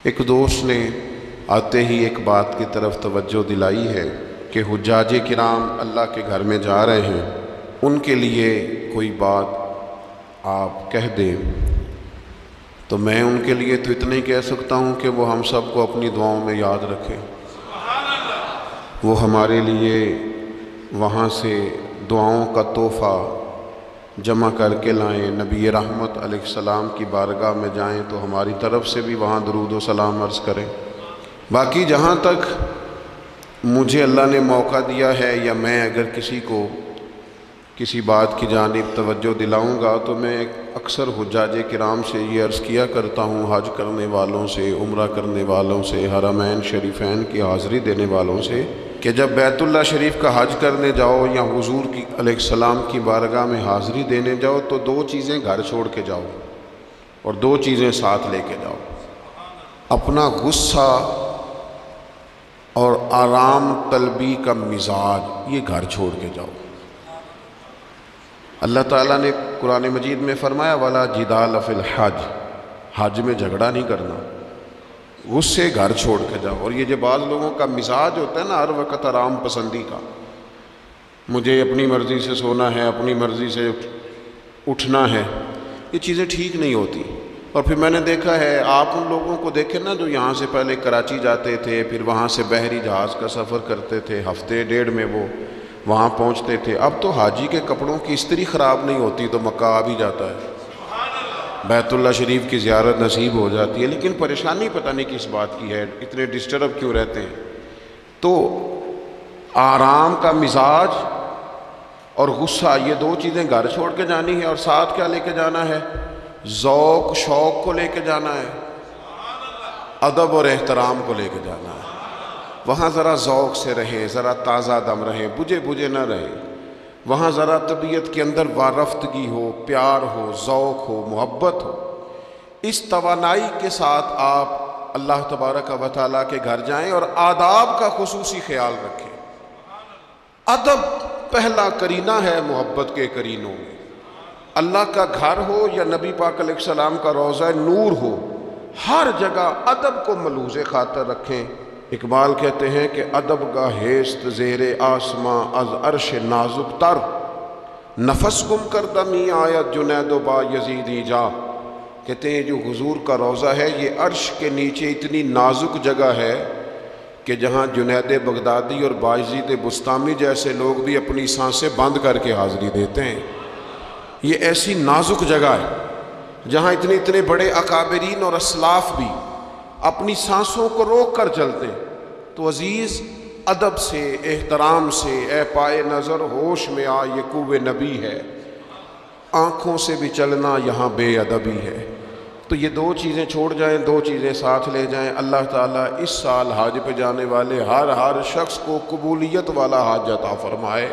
ایک دوست نے آتے ہی ایک بات کی طرف توجہ دلائی ہے کہ حجاج کرام اللہ کے گھر میں جا رہے ہیں، ان کے لیے کوئی بات آپ کہہ دیں۔ تو میں ان کے لیے تو اتنا ہی کہہ سکتا ہوں کہ وہ ہم سب کو اپنی دعاؤں میں یاد رکھیں، وہ ہمارے لیے وہاں سے دعاؤں کا تحفہ جمع کر کے لائیں، نبی رحمت علیہ السلام کی بارگاہ میں جائیں تو ہماری طرف سے بھی وہاں درود و سلام عرض کریں۔ باقی جہاں تک مجھے اللہ نے موقع دیا ہے یا میں اگر کسی کو کسی بات کی جانب توجہ دلاؤں گا تو میں اکثر حجاج کرام سے یہ عرض کیا کرتا ہوں، حج کرنے والوں سے، عمرہ کرنے والوں سے، حرمین شریفین کی حاضری دینے والوں سے، کہ جب بیت اللہ شریف کا حج کرنے جاؤ یا حضور کی علیہ السلام کی بارگاہ میں حاضری دینے جاؤ تو دو چیزیں گھر چھوڑ کے جاؤ اور دو چیزیں ساتھ لے کے جاؤ۔ اپنا غصہ اور آرام طلبی کا مزاج یہ گھر چھوڑ کے جاؤ۔ اللہ تعالیٰ نے قرآن مجید میں فرمایا وَلَا جِدَالَ فِي الْحَجِّ، حج میں جھگڑا نہیں کرنا، غصے گھر چھوڑ کے جاؤ۔ اور یہ جو بعض لوگوں کا مزاج ہوتا ہے نا ہر وقت آرام پسندی کا، مجھے اپنی مرضی سے سونا ہے، اپنی مرضی سے اٹھنا ہے، یہ چیزیں ٹھیک نہیں ہوتی۔ اور پھر میں نے دیکھا ہے، آپ ان لوگوں کو دیکھیں نا جو یہاں سے پہلے کراچی جاتے تھے، پھر وہاں سے بحری جہاز کا سفر کرتے تھے، ہفتے ڈیڑھ میں وہ وہاں پہنچتے تھے۔ اب تو حاجی کے کپڑوں کی استری خراب نہیں ہوتی تو مکہ آ بھی جاتا ہے، بیت اللہ شریف کی زیارت نصیب ہو جاتی ہے، لیکن پریشانی پتہ نہیں کس بات کی ہے، اتنے ڈسٹرب کیوں رہتے ہیں۔ تو آرام کا مزاج اور غصہ یہ دو چیزیں گھر چھوڑ کے جانی ہے، اور ساتھ کیا لے کے جانا ہے؟ ذوق شوق کو لے کے جانا ہے، ادب اور احترام کو لے کے جانا ہے۔ وہاں ذرا ذوق سے رہے، ذرا تازہ دم رہے، بجھے بجھے نہ رہے، وہاں ذرا طبیعت کے اندر وارفتگی ہو، پیار ہو، ذوق ہو، محبت ہو۔ اس توانائی کے ساتھ آپ اللہ تبارک و تعالیٰ کے گھر جائیں اور آداب کا خصوصی خیال رکھیں۔ ادب پہلا کرینہ ہے محبت کے کرینوں میں۔ اللہ کا گھر ہو یا نبی پاک علیہ السلام کا روضہ نور ہو، ہر جگہ ادب کو ملحوظ خاطر رکھیں۔ اقبال کہتے ہیں کہ ادب کا ہیست زیر آسماں از عرش نازک تر، نفس گم کردہ می آیت جنید و با یزیدی جا۔ کہتے ہیں جو حضور کا روضہ ہے یہ عرش کے نیچے اتنی نازک جگہ ہے کہ جہاں جنید بغدادی اور بایزید بسطامی جیسے لوگ بھی اپنی سانسیں بند کر کے حاضری دیتے ہیں۔ یہ ایسی نازک جگہ ہے جہاں اتنے بڑے اکابرین اور اسلاف بھی اپنی سانسوں کو روک کر چلتے ہیں۔ تو عزیز ادب سے، احترام سے، اے پائے نظر ہوش میں آ یہ کوہ نبی ہے، آنکھوں سے بھی چلنا یہاں بے ادبی ہے۔ تو یہ دو چیزیں چھوڑ جائیں، دو چیزیں ساتھ لے جائیں۔ اللہ تعالیٰ اس سال حج پہ جانے والے ہر شخص کو قبولیت والا حج عطا فرمائے۔